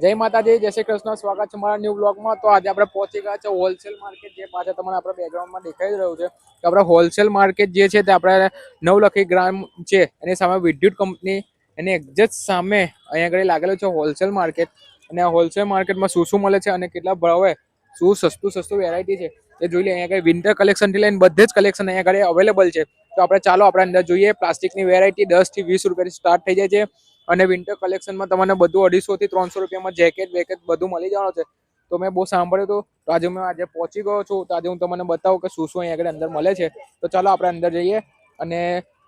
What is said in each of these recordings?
જય માતાજી, જય શ્રી કૃષ્ણ. સ્વાગત છે મારા ન્યુ બ્લોગમાં. તો આજે આપણે પહોંચી ગયા છે હોલસેલ માર્કેટ, જે પાછળ તમને આપણા બેકગ્રાઉન્ડમાં દેખાઈ રહ્યું છે. તો આપણે હોલસેલ માર્કેટ જે છે તે આપણે નવલખી ગ્રામ છે, એની સામે વિદ્યુત કંપની, એની એક્ઝેક્ટ સામે અહીંયા આગળ લાગેલું છે હોલસેલ માર્કેટ. અને આ હોલસેલ માર્કેટમાં શું શું મળે છે અને કેટલા ભાવે, શું સસ્તું વેરાયટી છે એ જોઈ લે. અહીંયા આગળ વિન્ટર કલેક્શન થી લઈને બધે જ કલેક્શન અહીંયા આગળ અવેલેબલ છે. તો આપણે ચાલો આપણે અંદર જોઈએ. પ્લાસ્ટિકની વેરાયટી 10 થી 20 રૂપિયાથી સ્ટાર્ટ થઈ જાય છે. અને વિન્ટર કલેક્શનમાં તમને બધું 250 થી 300 રૂપિયામાં જેકેટ વેકેટ બધું મળી જવાનું છે. તો મેં બહુ સાંભળ્યું હતું, તો આજે મેં પહોંચી ગયો છું. તો આજે હું તમને બતાવું કે શું શું અહીંયા આગળ અંદર મળે છે. તો ચાલો આપણે અંદર જઈએ અને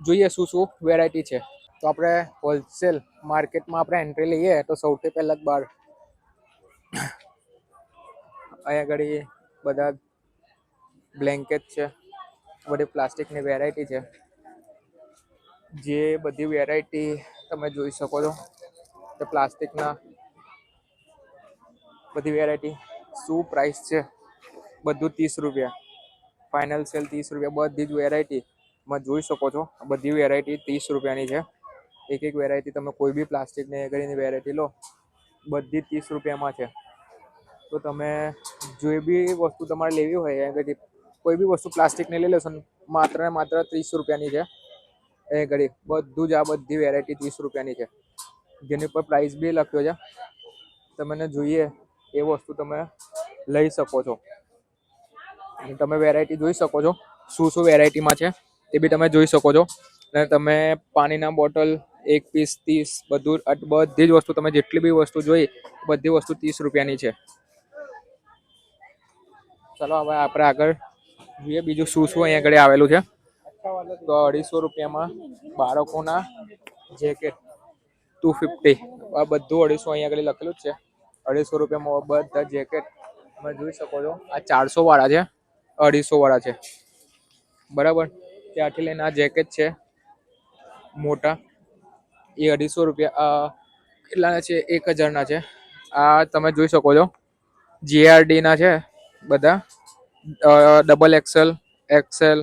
જોઈએ શું શું વેરાયટી છે. તો આપણે હોલસેલ માર્કેટમાં આપણે એન્ટ્રી લઈએ તો સૌથી પહેલા જ બહાર અહીંયા આગળ બધા બ્લેન્કેટ છે, બધી પ્લાસ્ટિકની વેરાયટી છે. જે બધી વેરાયટી તમે જોઈ શકો છો કે પ્લાસ્ટિકના બધી વેરાયટી શું પ્રાઇસ છે, બધું 30 રૂપિયા, ફાઇનલ સેલ 30 રૂપિયા. બધી જ વેરાયટી માં જોઈ શકો છો. બધી વેરાયટી 30 રૂપિયાની છે. એક એક વેરાયટી તમે કોઈ બી પ્લાસ્ટિકની આગળની વેરાયટી લો, બધી 30 રૂપિયામાં છે. તો તમે જે બી વસ્તુ તમારે લેવી હોય આગળથી કોઈ બી વસ્તુ પ્લાસ્ટિકની લઈ લેશો, માત્ર ને માત્ર 30 રૂપિયાની છે. એ ઘડી બધું જ આ બધી વેરાયટી 30 રૂપિયાની છે, જેની પર પ્રાઇસ બી લખ્યો છે. તમને જોઈએ એ વસ્તુ તમે લઈ શકો છો. તમે વેરાયટી જોઈ શકો છો, શું શું વેરાયટીમાં છે એ બી તમે જોઈ શકો છો. અને તમે પાણીના બોટલ 1 પીસ 30, બધી જ વસ્તુ તમે જેટલી બી વસ્તુ જોઈ બધી વસ્તુ 30 રૂપિયાની છે. ચલો હવે આપણે આગળ જોઈએ બીજું શું શું અહીંયા આગળ આવેલું છે. તો 250 રૂપિયામાં બાળકોના જેકેટ 250, આ બધું 250 અહીંયા આગળ લખેલું જ છે. 250 રૂપિયામાં બધા જેકેટ તમે જોઈ શકો છો. આ 400 વાળા છે, 250 વાળા છે, બરાબર. ત્યાંથી લઈને આ જેકેટ છે મોટા, એ 250 રૂપિયા. કેટલાના છે? 1000 ના છે. આ તમે જોઈ શકો છો જીઆરડી ના છે બધા. ડબલ એક્સેલ, એક્સેલ,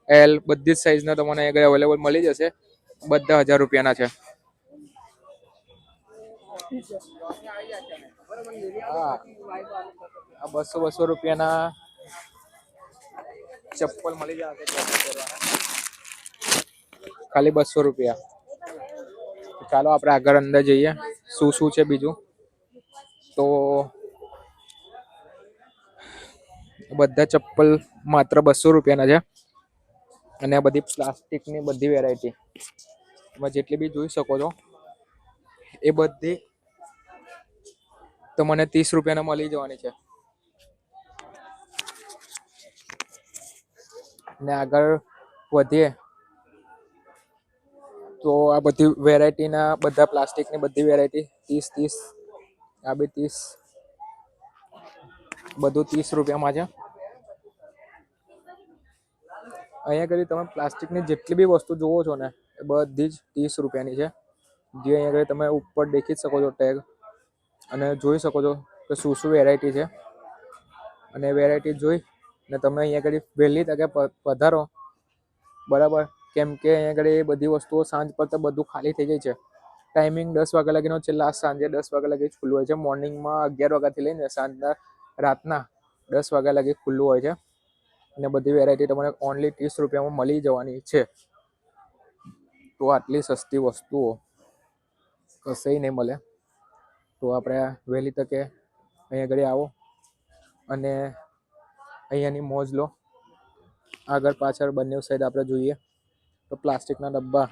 એલ બધી જ સાઈઝના તમને અહીંયા અવેલેબલ મળી જશે. બધા 1000 રૂપિયાના છે. આ 200 રૂપિયાના ચપ્પલ મળી જશે, ખાલી 200 રૂપિયા. ચાલો આપણે આગળ અંદર જઈએ શું શું છે બીજું. તો બધા ચપ્પલ માત્ર 200 રૂપિયાના છે. અને આ બધી પ્લાસ્ટિકની બધી વેરાયટી તમે જેટલી બી જોઈ શકો છો એ બધી તો મને 30 રૂપિયાના મળી જવાની છે. ને આગળ વધીએ તો આ બધી વેરાયટીના બધા પ્લાસ્ટિકની બધી વેરાયટી 30, આ બી 30, બધું 30 રૂપિયામાં છે. અહીંયા આગળ તમે પ્લાસ્ટિકની જેટલી બી વસ્તુ જોવો છો ને એ બધી જ 30 રૂપિયાની છે. જે અહીંયા આગળ તમે ઉપર દેખી શકો છો ટેગ, અને જોઈ શકો છો કે શું શું વેરાયટી છે. અને વેરાયટી જોઈ ને તમે અહીંયા આગળ વહેલી તકે પધારો, બરાબર. કેમ કે અહીંયા આગળ એ બધી વસ્તુઓ સાંજ પડતા બધું ખાલી થઈ જાય છે. ટાઈમિંગ 10 વાગ્યા લગીનો છે, લાસ્ટ સાંજે 10 વાગ્યા લગી જ ખુલ્લું હોય છે. મોર્નિંગમાં 11 વાગ્યાથી લઈને સાંજના રાતના 10 વાગ્યા લગી ખુલ્લું હોય છે. અને બધી વેરાયટી તમને ઓનલી 30 રૂપિયામાં મળી જવાની છે. તો આટલી સસ્તી વસ્તુઓ કશે નહીં મળે. તો આપણે વહેલી તકે અહીંયા આગળ આવો અને અહીંયાની મોજ લો. આગળ પાછળ બંને સાઈડ આપણે જોઈએ તો પ્લાસ્ટિકના ડબ્બા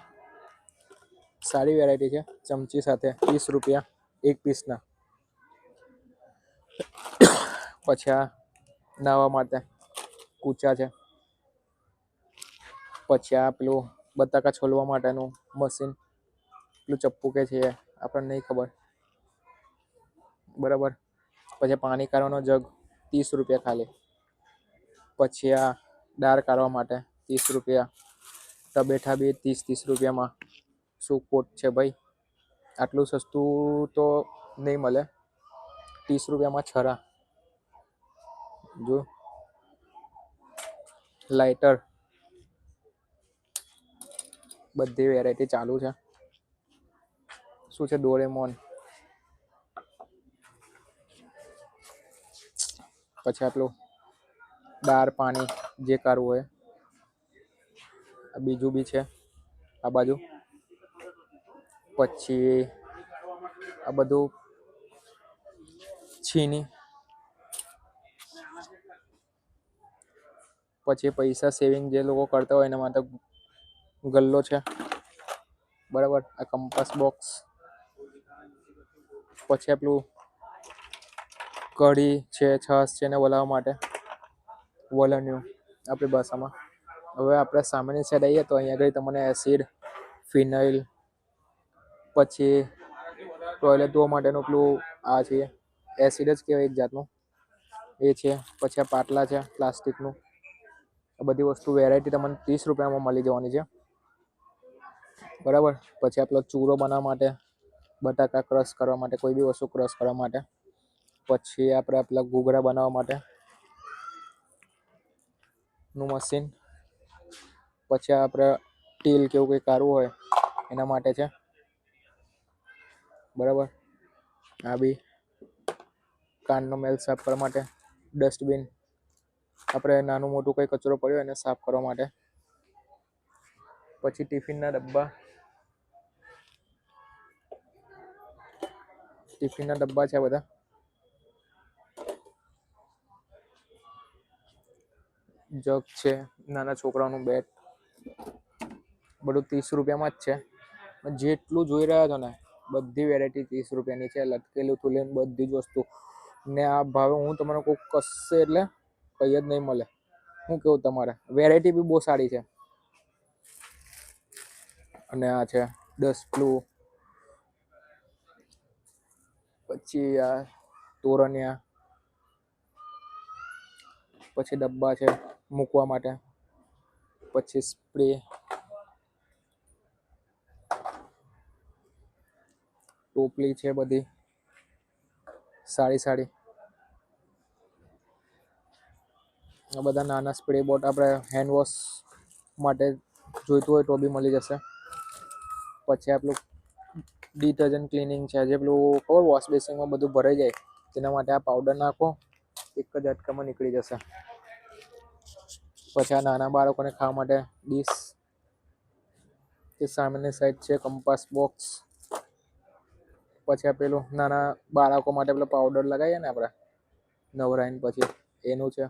સારી વેરાયટી છે. ચમચી સાથે 30 રૂપિયા 1 પીસના. પછી આ નાહવા માટે કૂચા છે. પછી આ પેલું બટાકા છોલવા માટેનું મશીન, પેલું ચપ્પુ કે છે આપણને નહીં ખબર, બરાબર. પછી પાણી કાઢવાનો જગ 30 રૂપિયા ખાલી. પછી આ દાળ કાઢવા માટે 30 રૂપિયા. ટબેઠા બી 30 રૂપિયામાં. શું કોટ છે ભાઈ, આટલું સસ્તું તો નહીં મળે. 30 રૂપિયામાં છરા જો. લાઇટર બધી વેરાયટી ચાલુ છે. શું છે? ડોરેમોન પછી આપણું દાળ પાણી જે કરવું હોય. આ બીજું બી છે આ બાજુ. પછી આ બધું છીની. પછી પૈસા સેવિંગ જે લોકો કરતા હોય એના માટે ગલ્લો છે, બરાબર. આ કંપાસ બોક્સ. પછી આપણું કઢી છે, છાશ છે ને વલાવવા માટે વલણ્યું આપણી ભાષામાં. હવે આપણે સામેની સાઈડ આવીએ તો અહીંયા આગળ તમને એસિડ, ફિનાઇલ, પછી ટોયલેટ ધોવા માટેનું પેલું આ છે એસિડ જ કહેવાય એક જાતનું એ છે. પછી આ પાટલા છે પ્લાસ્ટિકનું. આ બધી વસ્તુ વેરાયટી તમને 30 રૂપિયામાં મળી જવાની છે, બરાબર. પછી આપણો ચૂરો બનાવવા માટે, બટાકા ક્રશ કરવા માટે, કોઈ બી વસ્તુ ક્રશ કરવા માટે. પછી આપણે પેલા ઘૂઘરા બનાવવા માટે નું મશીન. પછી આપણે ટીલ કેવું કંઈ કાઢવું હોય એના માટે છે, બરાબર. આ બી કાનનો મેલ સાફ કરવા માટે ડસ્ટબિન. આપણે નાનું મોટું કંઈ કચરો પડ્યો એને સાફ કરવા માટે. પછી ટિફિનના ડબ્બા. ટિફિનના ડબ્બા છે બધા. જગ છે, નાના છોકરાઓનું બેટ, બધું 30 રૂપિયામાં જ છે. જેટલું જોઈ રહ્યા છો ને બધી વેરાયટી 30 રૂપિયાની છે. લટકેલું થી લઈને બધી જ વસ્તુ ને આ ભાવે હું તમને કોઈ કશે એટલે કઈ જ નહીં મળે. શું કેવું તમારે? વેરાયટી બી બહુ સારી છે. અને આ છે 10 પેલું. પછી આ તોરણિયા. પછી ડબ્બા છે મૂકવા માટે. પછી સ્પ્રે, ટોપલી છે બધી સારી. આ બધા નાના સ્પ્રે બોટ આપણે હેન્ડવોશ માટે જોઈતું હોય તો બી મળી જશે. પછી આપણું ડિટર્જન્ટ ક્લિનિંગ છે, જે પેલું ખબર વોશ બેસિનમાં બધું ભરાઈ જાય તેના માટે આ પાવડર નાખો એક જ ઝટકામાં નીકળી જશે. પછી આ નાના બાળકોને ખાવા માટે ડીશ. તે સામેની સાઈડ છે કંપાસ બોક્સ. પછી આ પેલું નાના બાળકો માટે પેલો પાવડર લગાવીએ ને આપણે નવરાઈને પછી એનું છે.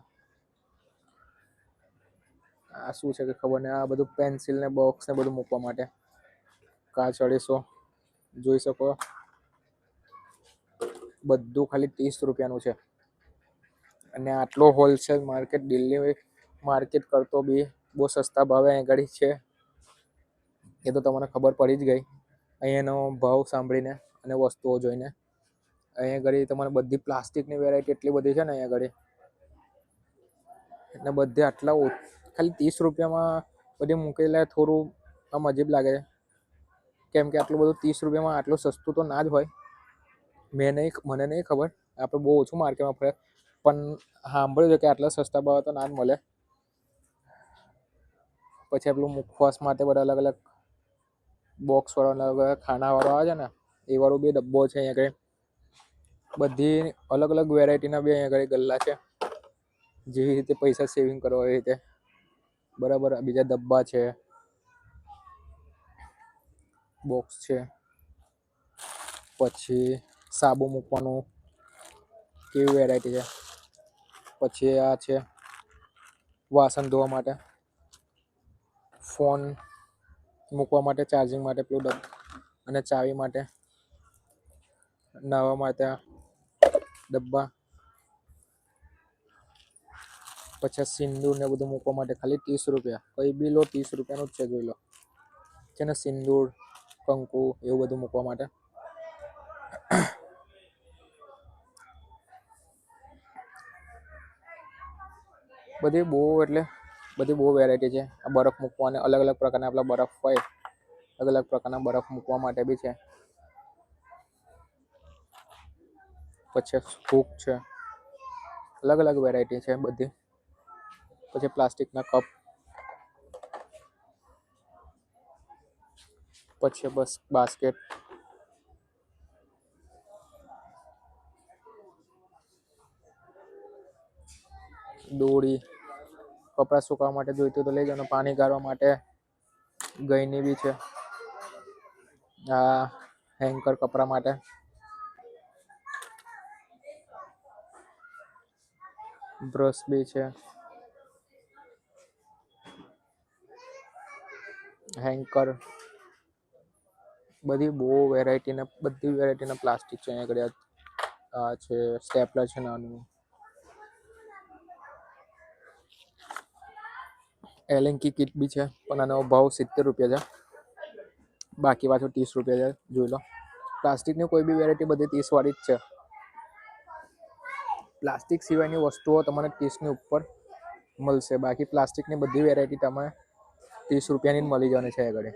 આ શું છે કે ખબર નહીં. આ બધું પેન્સિલ ને બોક્સ ને બધું મૂકવા માટે. કાચ અળીસો જોઈ શકો. બધું ખાલી 30 રૂપિયાનું છે. અને આટલો હોલસેલ માર્કેટ દિલ્હી માર્કેટ કરતો બી બહુ સસ્તા ભાવે અહીં આગળ છે. એ તો તમને ખબર પડી જ ગઈ અહીંયાનો ભાવ સાંભળીને અને વસ્તુઓ જોઈને. અહીંયા આગળ તમારે બધી પ્લાસ્ટિકની વેરાયટી એટલી બધી છે ને અહીંયા આગળ. એટલે બધે આટલા ખાલી 30 રૂપિયામાં બધી મૂકેલા થોડું આમ અજીબ લાગે છે. કેમ કે આટલું બધું 30 રૂપિયામાં આટલું સસ્તું તો ના જ હોય. મને નહીં ખબર. આપણે બહુ ઓછું માર્કેટમાં ફરે પણ સાંભળ્યું છે કે આટલા સસ્તા ભાવે તો ના જ મળે. પછી આપણું મુખવાસ માટે બધા અલગ અલગ બોક્સ વાળો અલગ અલગ ખાના વાળો આવે છે ને એ વાળું બી ડબ્બો છે અહીંયા આગળ. બધી અલગ અલગ વેરાયટીના બી અહીંયા આગળ ગલ્લા છે. જેવી રીતે પૈસા સેવિંગ કરવા એવી રીતે, બરાબર. બીજા ડબ્બા છે, બોક્સ છે. પછી સાબુ મૂકવાનું કેવી વેરાયટી છે. પછી આ છે વાસણ ધોવા માટે, ફોન મૂકવા માટે, ચાર્જિંગ માટે પેલું અને ચાવી માટે, નાહવા માટે ડબ્બા. પછી સિંદૂર ને બધું મૂકવા માટે ખાલી 30 રૂપિયા. કઈ બી લો 30 રૂપિયાનું જ છે. જોઈ લો છે ને સિંદૂર, કંકુ એવું બધું મૂકવા માટે. બધી બહુ વેરાયટી છે. આ બરફ મૂકવાને અલગ અલગ પ્રકારના આપણા બરફ હોય, અલગ અલગ પ્રકારના બરફ મૂકવા માટે બી છે. પછી સ્કૂપ છે, અલગ અલગ વેરાયટી છે બધી. પછી પ્લાસ્ટિકના કપ. પછી બસ બાસ્કેટ. દોરી, કપડાં સુકાવવા માટે જોઈતું તો લઈ જવાનું, પાણી ગાળવા માટે ગઈની બી છે. આ હેન્કર કપડા માટે, બ્રશ બી છે, હેન્કર, બધી બહુ વેરાયટીના પ્લાસ્ટિક છે અહીંયા આગળ. આ છે સ્ટેપલર છે નાનું, એલેન્કી કિટ બી છે પણ આનો ભાવ 70 રૂપિયા છે, બાકી પાછું 30 રૂપિયા છે. જોઈ લો, પ્લાસ્ટિકની કોઈ બી વેરાયટી બધી 30 વાળી જ છે. પ્લાસ્ટિક સિવાયની વસ્તુઓ તમને 30ની ઉપર મળશે, બાકી પ્લાસ્ટિકની બધી વેરાયટી તમે 30 રૂપિયાની જ મળી જવાની છે આગળ.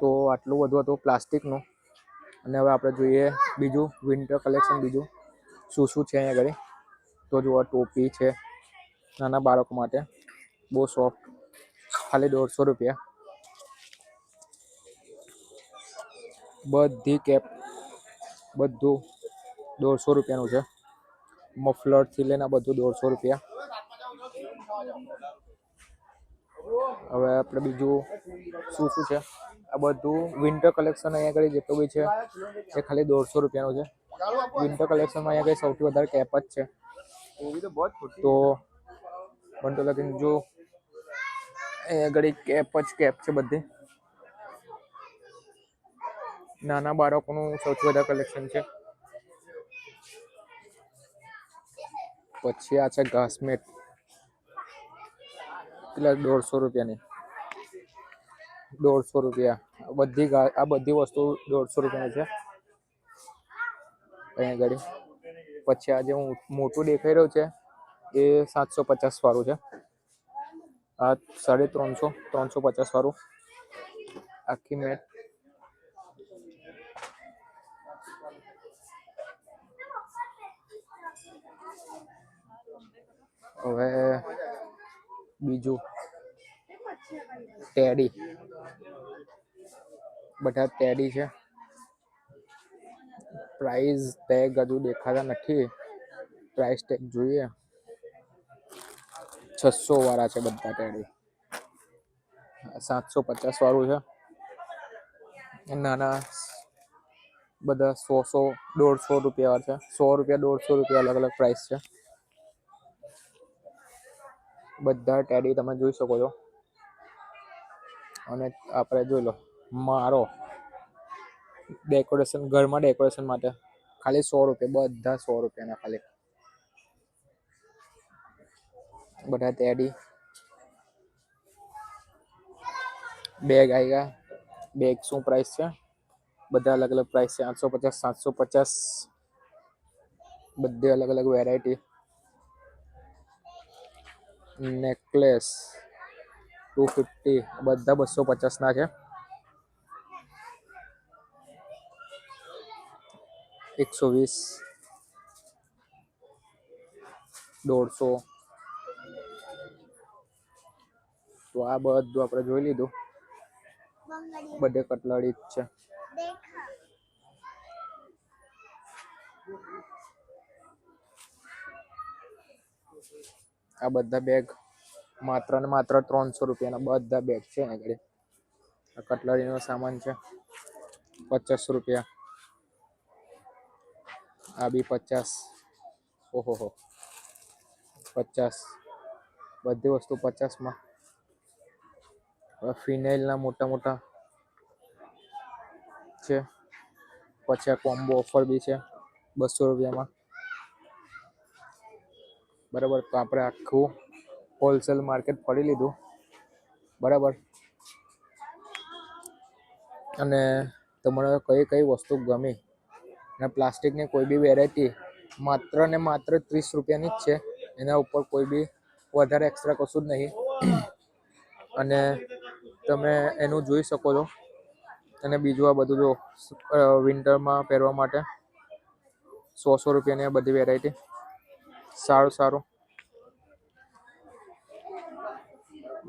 તો આટલું બધું હતું પ્લાસ્ટિકનું. અને હવે આપણે જોઈએ બીજું વિન્ટર કલેક્શન, બીજું શું છે અહીંયા આગળ. તો જુઓ, ટોપી છે નાના બાળકો માટે, બહુ સોફ્ટ, ખાલી 150 રૂપિયા. બધી કેપ, બધું 150 રૂપિયાનું છે. મફલરથી લઈને બધું 150 રૂપિયા. હવે આપણે બીજું શું છે, આ બધું વિન્ટર કલેક્શન અહીંયા આગળ જેટલું બી છે એ ખાલી 150 રૂપિયાનું છે. વિન્ટર કલેક્શનમાં અહીંયા આગળ સૌથી વધારે કેપ જ છે. તો બંટો લગીને જો અહીંયા આગળ કેપ છે બધી. નાના બાળકોનું સૌથી વધારે કલેક્શન છે. પછી આ છે ઘાસમેટ, એટલે 150 રૂપિયાની, 150 રૂપિયા. આ બધી વસ્તુ 150 રૂપિયાની છે અહીંયા આગળ. પછી આ જે મોટું દેખાઈ રહ્યું છે એ 750 વાળું છે. આ 350, 350 વાળું આખી મેટ. હવે બીજું ટેડી, બધા ટેડી છે. પ્રાઇસ ટેગ હજુ દેખાતા નથી, પ્રાઇસ ટેગ જોઈએ. 600 વાળા છે બધા ટેડી, 750 વાળું છે. નાના બધા 100, 150 રૂપિયા છે. 100 રૂપિયા, 150 રૂપિયા અલગ અલગ પ્રાઇસ છે. બધા ટેડી તમે જોઈ શકો છો. અને આપણે જોઈ લો, મારો ડેકોરેશન, ઘરમાં ડેકોરેશન માટે ખાલી 100 રૂપિયા, બધા 100 રૂપિયાના ખાલી. બધા ટેડી. બેગ આવી ગયા. બેગ શું પ્રાઇસ છે, બધા અલગ અલગ પ્રાઇસ છે. 850, 750, બધી અલગ અલગ વેરાયટી. નેકલેસ 250, બધા 250 ના છે. 120, 150. તો આ બધું આપણે જોઈ લીધું, બધે કટલરી જ છે. આ બધા બેગ માત્ર ને માત્ર 300 રૂપિયાના બધા બેગ છે આગળ. આ કટલરીનો સામાન છે 50 રૂપિયા. આ બી 50. ઓહો, 50. બધી વસ્તુ 50માં. ફિનાઇલના મોટા છે. પછી આ કોમ્બો ઓફર બી છે 200 રૂપિયામાં. બરાબર, તો આપણે આખું હોલસેલ માર્કેટ ફરી લીધું. બરાબર, અને તમને કઈ વસ્તુ ગમી અને પ્લાસ્ટિકની કોઈ બી વેરાયટી માત્ર ને માત્ર 30 રૂપિયાની જ છે. એના ઉપર કોઈ બી વધારે એક્સ્ટ્રા કશું જ નહીં. અને તમે એનું જોઈ શકો છો. અને બીજું આ બધું જો વિન્ટરમાં પહેરવા માટે 100 રૂપિયાની આ બધી વેરાયટી. સારું.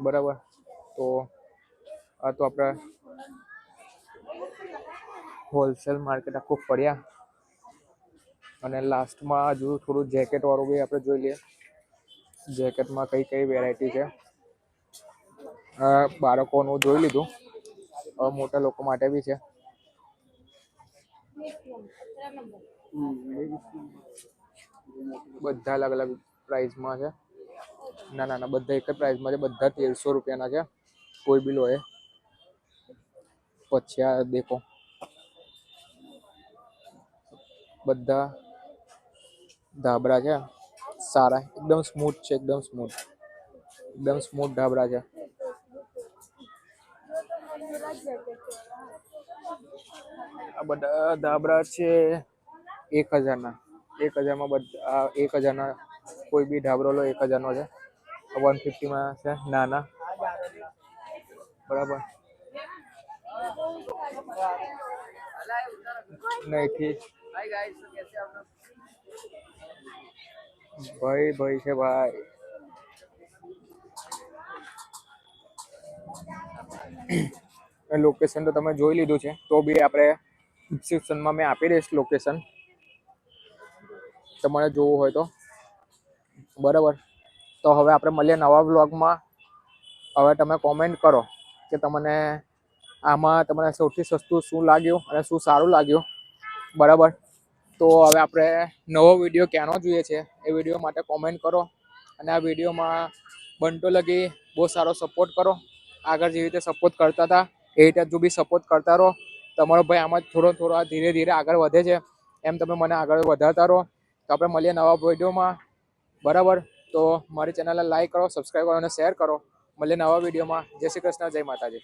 બરાબર, તો આ તો આપણે હોલસેલ માર્કેટ આખું ફર્યા. અને લાસ્ટમાં હજુ થોડું જેકેટ વાળું બી આપણે જોઈ લઈએ. જેકેટમાં કઈ કઈ વેરાયટી છે. બાળકોનું જોઈ લીધું, હવે મોટા લોકો માટે બી છે. બધા અલગ અલગ પ્રાઇસમાં છે. ના બધા એક જ પ્રાઇસમાં છે. બધા 1300 રૂપિયાના છે, કોઈ બી લો એ. પછી આ દેખો, બધા ધાબળા છે સારા, એકદમ સ્મૂથ છે, એકદમ સ્મૂથ ધાબળા છે. આ બધા ધાબળા છે 1000 ના. 1000માં બધા 1000ના કોઈ બી ધાબળો લો 1000નો છે. 150માં છે નાના, બરાબર. નઈથી ભાઈ છે ભાઈ. લોકેશન તો તમે જોઈ લીધું છે, તો બી આપણે ડિસ્ક્રિપ્શનમાં મેં આપી દઈશ લોકેશન, તમારે જોવું હોય તો, બરાબર. તો હવે આપણે મળીએ નવા વ્લોગમાં. હવે તમે કોમેન્ટ કરો કે તમને આમાં તમને સૌથી સસ્તું શું લાગ્યું અને શું સારું લાગ્યું, બરાબર. તો હવે આપણે નવો વિડીયો ક્યાંનો જોઈએ છે એ વિડીયો માટે કોમેન્ટ કરો. અને આ વિડીયોમાં બનતો લગી બહુ સારો સપોર્ટ કરો. આગળ જેવી રીતે સપોર્ટ કરતા હતા એ રીતે હજુ બી સપોર્ટ કરતા રહો. તમારો ભાઈ આમાં થોડો ધીરે ધીરે આગળ વધે છે, એમ તમે મને આગળ વધારતા રહો. તો આપણે મળીએ નવા વિડીયોમાં, બરાબર. તો મારી ચેનલને લાઈક કરો, સબસ્ક્રાઈબ કરો અને શેર કરો. મળીએ નવા વિડીયોમાં. જય શ્રી કૃષ્ણ, જય માતાજી.